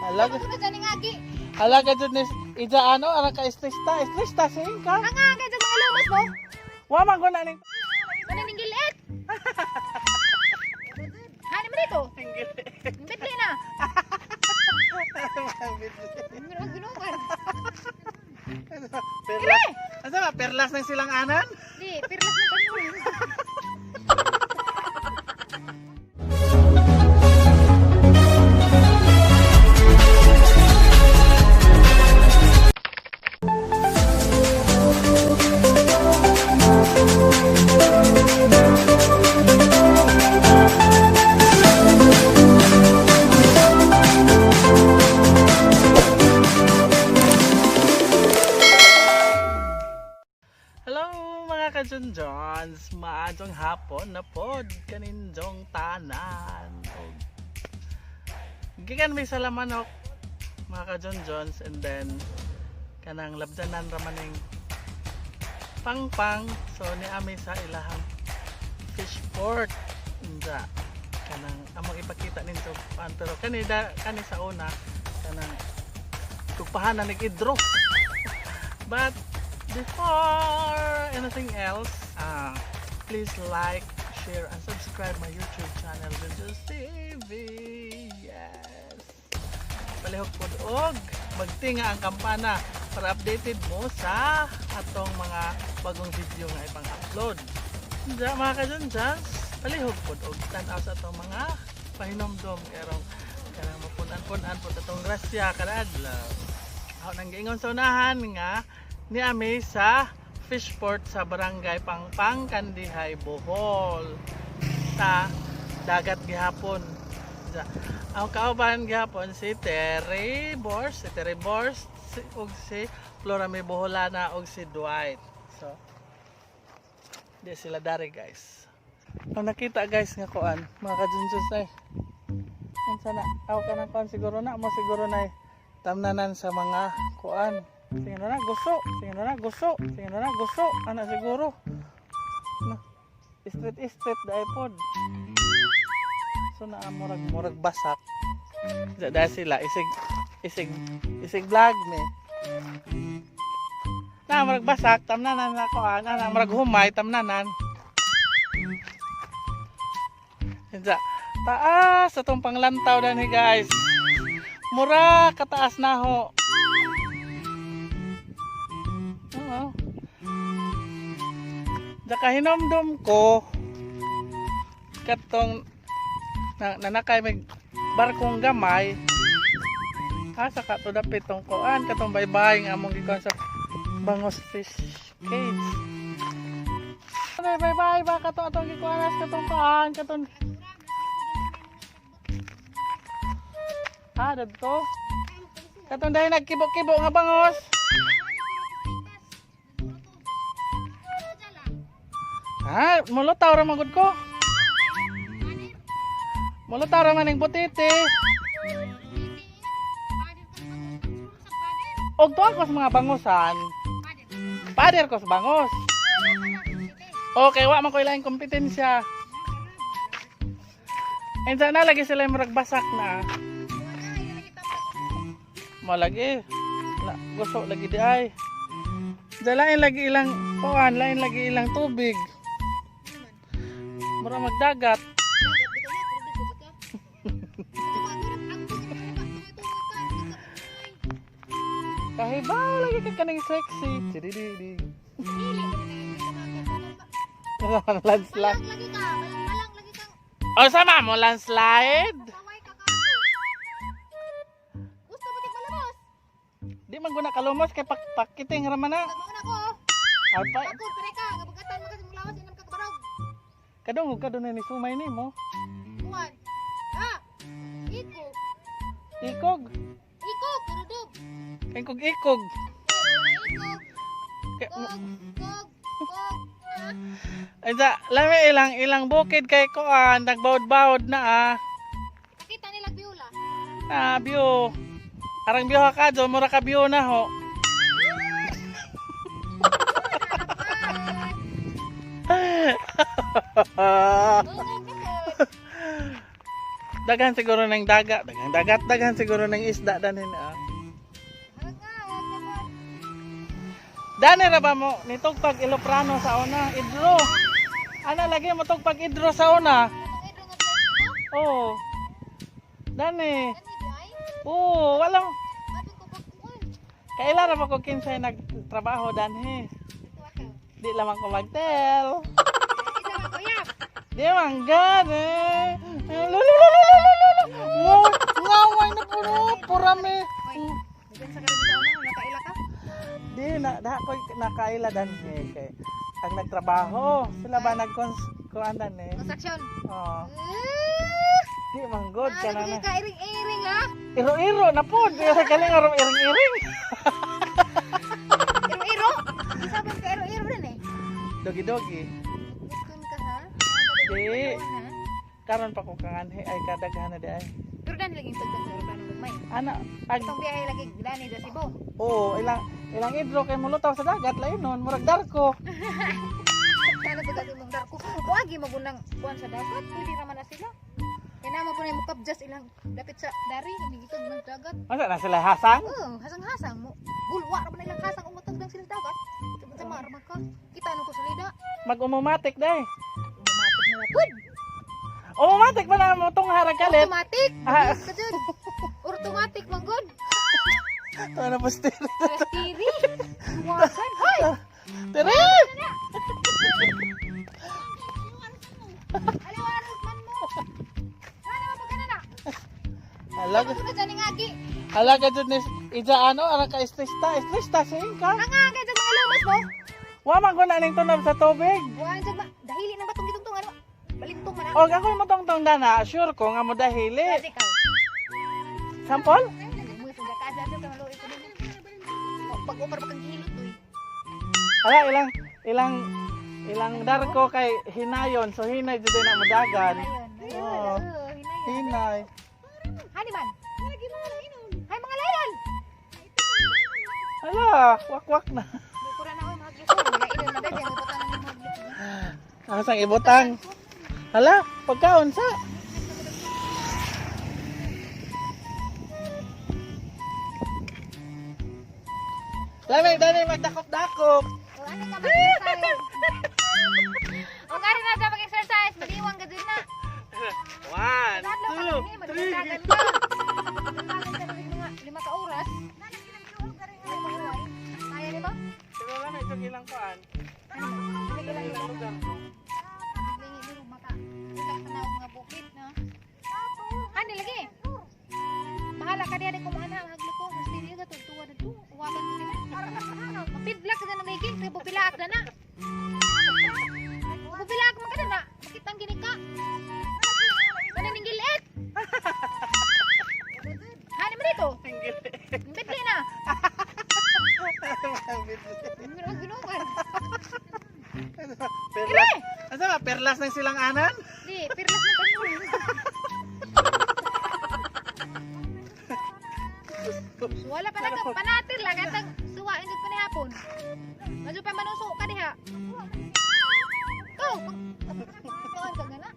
Halaga. Halaga dyan ni Ija ano, ara ka stress ta sing ka. Nga, kaya dyan mga lumas mo. Wa man ko na ning. Ano ning gilit? Hani mo dito? Bitli na. Ginugan. Perlas. Asa ba perlas nang silang anan? Di, pirlas na kanulo. Hello mga ka-Johns, maadong hapon na pod kaninjong tanan. Gikan may salamanok mga ka-Johns and then kanang labdanan ramaning pangpang so ni ami sa ilahang fish port inja kanang among ipakita ninyo pero kani sa una kanang tugpahanan ni idro but before anything else, please like, share, and subscribe my YouTube channel, Junjus TV. Yes. Palihog po og magtinga ang kampana para updated mo sa atong mga bagong video nga ipang-upload. Diyan mga ka-Junjus, palihog po og tanaw sa atong mga pahinomdom karong kanang mapunan-punan po atong grasya kada adlaw. Ako nang giingon sa unahan nga ni ami sa fishport sa barangay Pangpang, Kandihay, Bohol sa dagat gihapon. Ang kauban gihapon si Terry Bors ug si Flora May Boholana ug si Dwight. So di sila dari guys. Ang nakita guys nga kuan mga ka-Junjus ay unsa na aw kanang kuan siguro na tamnanan sa mga kuan. Sige na gusto. Anak siguro. Na. Street dahil pod. So na murag basak. Dahil sila isig vlog me. Na murag basak tamnanan na ko ana murag humay tamnanan. Inja taas atong panglantaw dani guys. Mura kataas na ho. Kahinomdom ko katong nanakay may barkong gamay sa kato dapit tong kuan katong baybay nga among gikon sa Bangos Fish Cage. Bye ba katong atong gikuanas katong kuan katong dadto katong dahil nagkibo-kibo nga bangos. Mulutaw ra magud ko. Mulutaw ra man ning butiti. Og to ako sa mga bangosan. Pader ko sa bangos. Okay, wa man ko ilaing kompetensya. Ensa na lagi sila murag basak na. Mo lagi. Gusto lagi di ay. Dalain lagi ilang kuan, lain lagi ilang tubig. Mura magdagat. Kahibaw lagi ka kaning sexy. Tididi. Landslide. Oh, sama mo landslide? Gusto mo tik malabos? Di man guna kalumos kay pakiting raman na. Tagmaon ako. Ay pa. Ako pare ka, gabugatan mo kasi mong lawas inam ka kabarog. Kadung ka doon ni sumay nimo. Kuan. Ikog. Ikog. Ikog, kurudog. Ikog. Ikog. Kay Kog. Aysa, lami ilang bukid kay kuan nagbawod-bawod na Nakita nila biula. View. Arang view ka do, mura ka view na ho. Daghan siguro ng dagat, daghan siguro ng isda danin. Harag nga, wag na mo. Dani ra ba mo nitugpag Iloprano sa una, Idro. Ana lagi mo tugpag Idro sa una. Ang idro nga bless ko. Oo. Dani. Kani di ay. Oo, walang Sabi ko bakun. kailan ra pa ko kinsay nagtrabaho danhi. Ito ako. Di lamang ko magtel. Isa man kuya. Di man gani. Lululululululu. Wow, ngaway na puro, purami. Hoy. Diyan sa galing sa una nakaila ka. Di na ko nakaila danhi kay ang nagtrabaho. Sila ba nagkuan danhi? Construction. Oh, di man good ka na. Ano ka iring-iring ha? Iro-iro na po. Di sa kaling arom iring-iring. Iro-iro? Sabi ka iro-iro rin eh. Dogi-dogi. Gusto ka ha? Di. Karon pa ko kanganhi ay kadaghan na di ay. Pero dani lagi tugtog sa aeroplano gagmay. Ana pag Itong biyahe lagi dani sa Cebu. oo, ilang idro kay mulutaw sa dagat lainon murag darko. Ano ba kasi mong darko? Kuagi magunang kuan sa dagat. Pwede naman na sila. Kaya naman po na yung mukabjas ilang dapit sa dari. Hinigitog ng dagat. Asa na sila hasang? Oo, hasang-hasang mo. Gulwa naman na ilang hasang umutog ng sila dagat. Sabi sa marma ka. Kita ano ko sa lida. Mag-umumatik day. Automatic na lapod. Umumatik pa na mo tong harag kalit. Automatic. Ah. Yes ka dyan. Automatic manggod. To na postir. Rastiri. Huwagan. Hoy! Tere! Aliwaras man mo. Ano ba pagkana na? Halag. Ano na dyan yung agi? Halag jud ni ija ano ara ka stresta sing ka. Nangaga dyan mga lumas mo. Wa man ko na ning tunob sa tubig. Buwan dyan ba? Dahili na ba itong gitong ano? Balintong man Og ako mo tong dana, sure ko nga mo dahili. Radical. Sampol? Mo sa gakada sa talo ito din. Pag-upar pa kang hilot to eh. Ala ilang darko kay hinayon so hinay jud na mo dagan. Ayun. Oo. Hinay. Hinay. Hani man. Hay mga layan. Ala, wak na. Di ko na ako mahaglit ko. Mga ilan na dahil. Ang butang na mahaglit. Asang ibutang. Hala, pagkaon sa. Dami magdakop-dakop. O ano ka mag-exercise? O nga rin na sa mag-exercise. Maliwang ka din na. 1, Tatlo ka lang eh. Madagdagan ka. Madagdagan ka ng mga 5 ka oras. Ay, mahuway. Kaya di ba? Pero lang ito ilang kuan. Ano? Hindi lang Ilang lugar. Lingi dulu maka ilang tanaw nga bukid na. Ani lagi. Bahala ka diha di kumana ang haglo ko. Gusto niya ka tuwa na to. Uwagan ko din. Mapidlak ka na making kay bupilaak na na. Bupilaak man ka na na. Bakit ang ginika? Ano ning gilit? Hani man dito. Bidli na. Ang ginukan. Perlas. Asa ba perlas ng silang anan? Di, pirlas na kanu. Wala pa na panatir lang atang suwa indot pa ni hapon. Medyo pa manuso ka diha. Go. Kuan ka gana.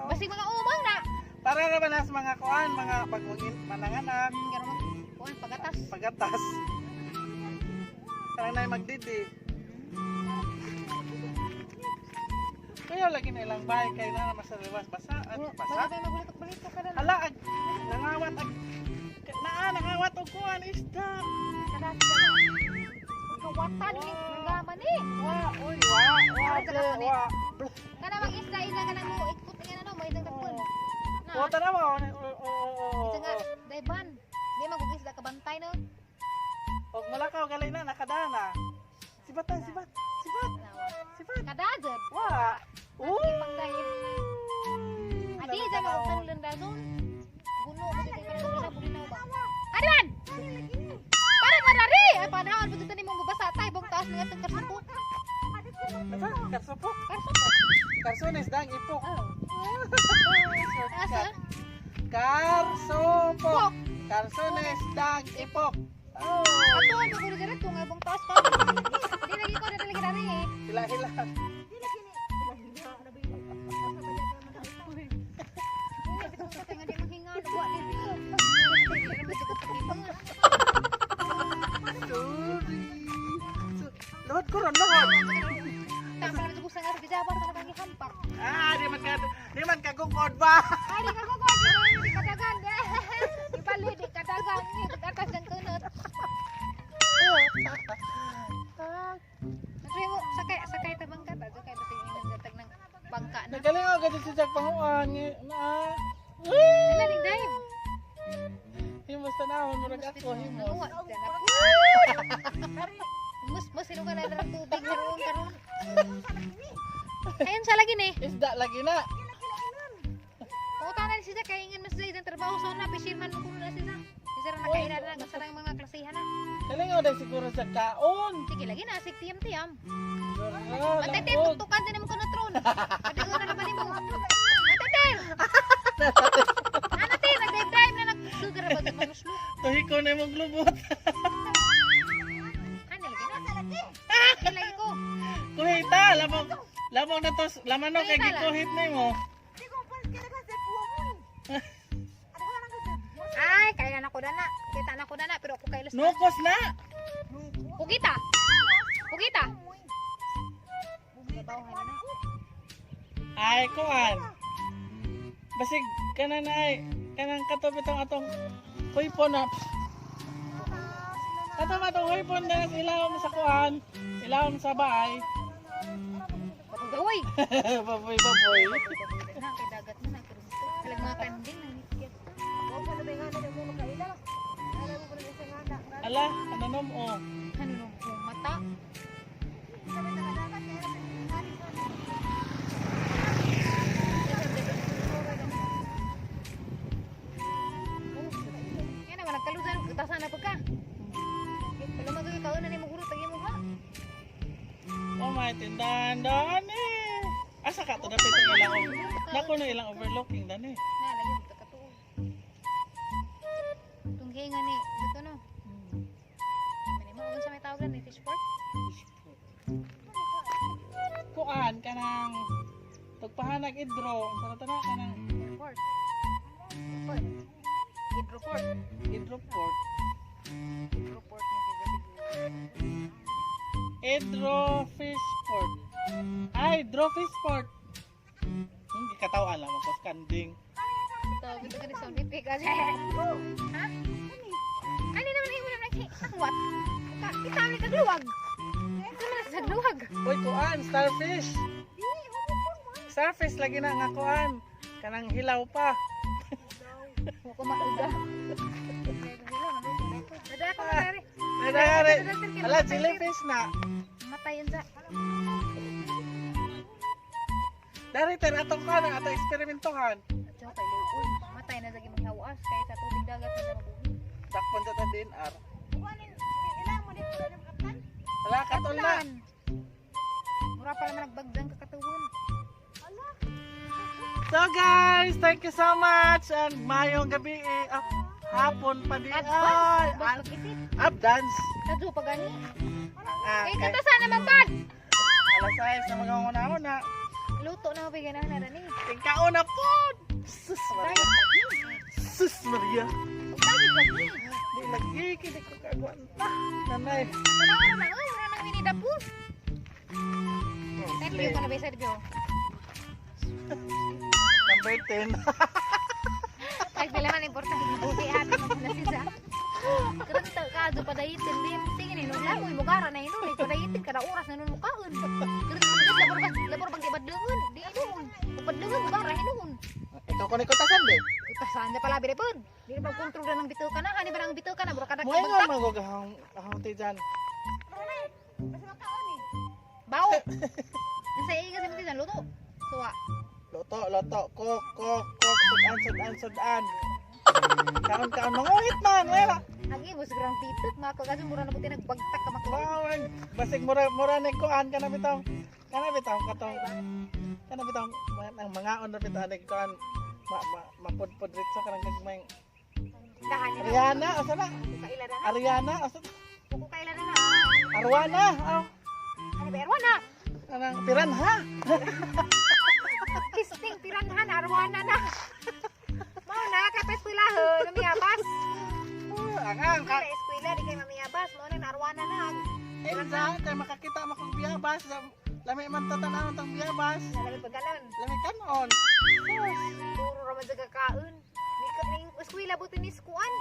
Basig mga umang na. Para naman as mga kuan, mga pagwagin mananganak, Karon kuan pagatas. pagatas. Para na magdidi. Kaya lagi na ilang bahay kay na naman sa liwas basa at basa. Wala pa magulitok-balitok ka na. Hala, nangawat nangawat og kuan isda. Kada sila. Kawatan ni gaman ni. Wa. Kana mag-isda ka na mo ikot nga na no, may dagdag na. Wa ta na mo. Ito nga, dayban. Di mag-isda ka bantay no. Og malakaw gali na nakadana. Sibatan, sibat. Kadajad. Wa. Ati pang dahil. Ati dyan mo utang landazon. Guno kasi kay para sa bulinaw ba. Adan! Para marari! Ay panahan mo dito ni mong babasa tay bong taas nga tong karsupo. Asa? Karsupok. Karsupo. Karsones dang ipok. Oh. Asa? Karsupok. Karsones dang ipok. Oh. Ato ang gulo dire tong bong taas pa. Di lagi ko na talaga dari eh. Hila-hila. Kadagan kagungkod ba? Ay, di ka gugod. Di kadagan. Ibali, di kadagan. Di katas ng kunot. Nagsabi mo, sakay ta bangka. Bago kayo bating inandatag ng bangka na. Nagalingaw ka dito sa panguan. Wala, ning dive. Himos tanawon mo rin ako. Himos. Uwa, dyan ako. Mus, sino ka na ng tubig karoon. Ayun siya lagi ni. Isda lagi na. Puta na siya kaya ingin mas dahil ng trabaho so na fisherman mo na siya. Isa ra nakainan na sa ng mga klasihan na. Galingaw din siguro sa kaon. Sige lagi na asik tiyam. Ah, Matete lambot. tuktukan din mo kuno tron. Pati ko na naman mo. Matete. Anate nagdive na nagsugar ba sa manuslo. Tuhiko na mong glubot. Ano lagi na? Lagi ko. Kuhita, lamang na to, laman no kay gikuhit na mo. Ay, kaya na ko na. Kita na ko na pero ako kailos na. Nukos na. Pugita. Pugita. Babaw na. Ay, kuan. Basig kanan ay kanang katubi tong atong huipon na. Katong atong huipon na ilawom sa kuan, ilawom sa bahay. Uy. Baboy. Na kay dagat na pero kalag mga kanding na nikit. Ala, ano nom o? Ano no, mata. Yan naman nagkalusan utasan na pagka. Wala magiging kauna ni mo guro tagi mo ha. Oh my tindahan dani. Asa ka to dapat itong ilang nako na ilang overlooking dani. Na lagi mo takatuo. Tunghingan ni dito no. Mani mo unsa may tawag ni fish port? Kuan kanang pagpahanag idro, sarata na kanang Port. Port. Hydroport. hydroport. Hydroport ni Gabi. Hydro fish port. Ay, fish port. Hindi kataw alam ako skanding. Ito, gitu ka ni sound effect kasi. Ha? Ano naman yung mga nagsakwat? Kita ni kagluwag. Ito naman sa kagluwag. Uy, kuan, starfish. Starfish lagi na nga kuan. Kanang hilaw pa. Huwag ko mauga. Nada ko na rin. Nadari. Ala, jellyfish na. Matayin sa. Dari ter atong kana ato eksperimentohan. Diyo kay Luoy. Matay na sa gimong hawas kaya sa tubig dagat na mabuhi. Dakpon sa DNR. Ala, katol na. Mura pa naman nagbagdang kakatuhon. So guys, thank you so much and mayong gabi hapon pa di ay. Bas pag-isip. Up dance. Nadyo pa gani. Ah, Eh, kata sana mapad. alas 6 na mga Luto na mabigyan na na ni. Tingkao na po. Sus Maria. Sus Maria. Bagit lagi. Di lagi kini ko kagwanta. Nanay. Tanawa na oy, wala nang minidapos. Thank you ko na besa dibyo. Number 10. Ay kailangan importante buti ato na sisa. Kerenta ka do padayitin dim tingin ino la mo mugara na ino padayitin kada oras na nun mukaon. Kerenta labor bang dibadlengon di inuhon. Pagpadlengon mugara inuhon. Ikaw ko tasan de. Itasan ja pala bire pud. Di ba kontrol na ng bitaw ka na ani ba nang bitaw ka na bro kada Mo nga kabagtak. magugahang ahong tijan. Bao. Nasa iya kasi matisan luto. Suwa. Loto, kok, sudan. Kaon manguhit man, wala. Lagi mo sigurang titok nga ako kasi mura na puti nagbagtak ka makuha. Bawang, basig mura ni kuan kana bitaw. Kana bitaw katong. Kana bitaw ang mga on na bitaw ni kuan. Mapudpud ritso kanang gagmay. Dahan ni. Ariana, asa na? Kaila na. Ariana, asa? Buko kaila na. Arwana, oh. Ano ba erwana? Kanang piranha. Kisting piranhan arwana na. Mau na ka eskwelahan lumiyabas. Ang Ka eskwela di kay mamiyabas mo na arwana na. Enza, kay makakita makong biyabas. Lami man tatanawon tong biyabas. Nalabi pagalan. Lami kanon. Sus. Puro raman sa kakaon. Ni eskwela buti ni Skuan.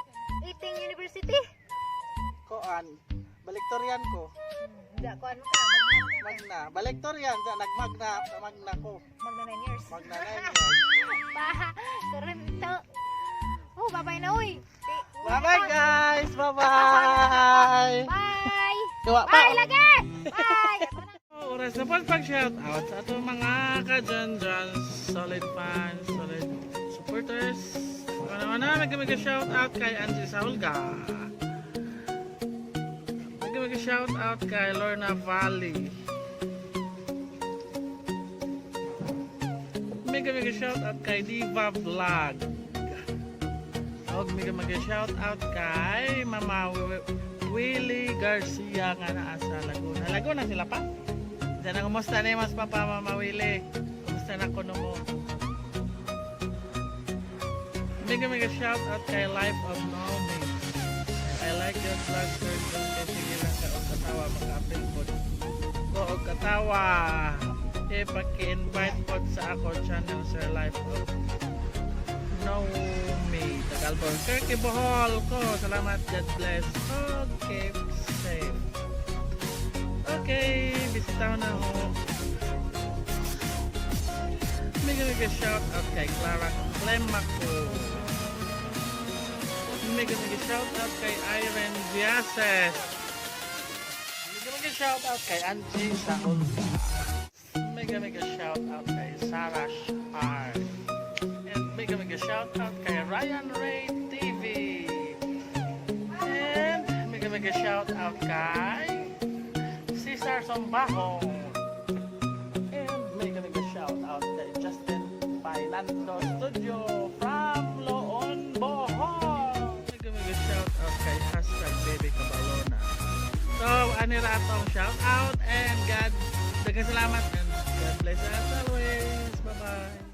Iting University. Koan. Baliktorian ko. Hindi, kuan mo ka. Magna. Magna. Baliktorian. Nagmagna. Magna ko. Magna 9 years. Magna 9 years. Pa, kurento. Oh, bye-bye na, uy. Bye-bye guys. Bye-bye. Bye. Gawa pa. Bye lagi. Bye. Oras na po pag-shout out sa atong mga ka-Jan, solid fans, solid supporters. Ano-ano, mag-shout out kay Angie Saulga. Mag-shout out kay Lorna Valley. Mag-shout out kay Diva Vlog. Mag-shout out kay Mama Willie Garcia nga naa sa Laguna. Laguna sila pa? Diyan na kumusta na mas papa Mama Willie? Kumusta na kuno mo? Mag-shout out kay Life of Naomi. I like your vlog sir. Sige lang ka o katawa mag-apil po. Ko o katawa. Paki-invite po sa ako channel Sir Life of Naomi. Tagalbon. Sir Kibohol ko. Salamat. God bless. Okay. Safe. Okay. Bisitaw na ho. Mega shout out kay Clara Clemaco. Mega shout out kay Irene Diases. Mega shout out kay Angie Saulga. Mega shout out kay Sarah Shar. And mega shout out kay Ryan Ray TV. And mega shout out kay Cesar Sombajo. And mega shout out kay Justin Bailando Studio from Loon, Bohol. Mega shout out kay #Baby Cabalona. So, anira atong shout out and God, daghang salamat and God bless us always. Bye-bye.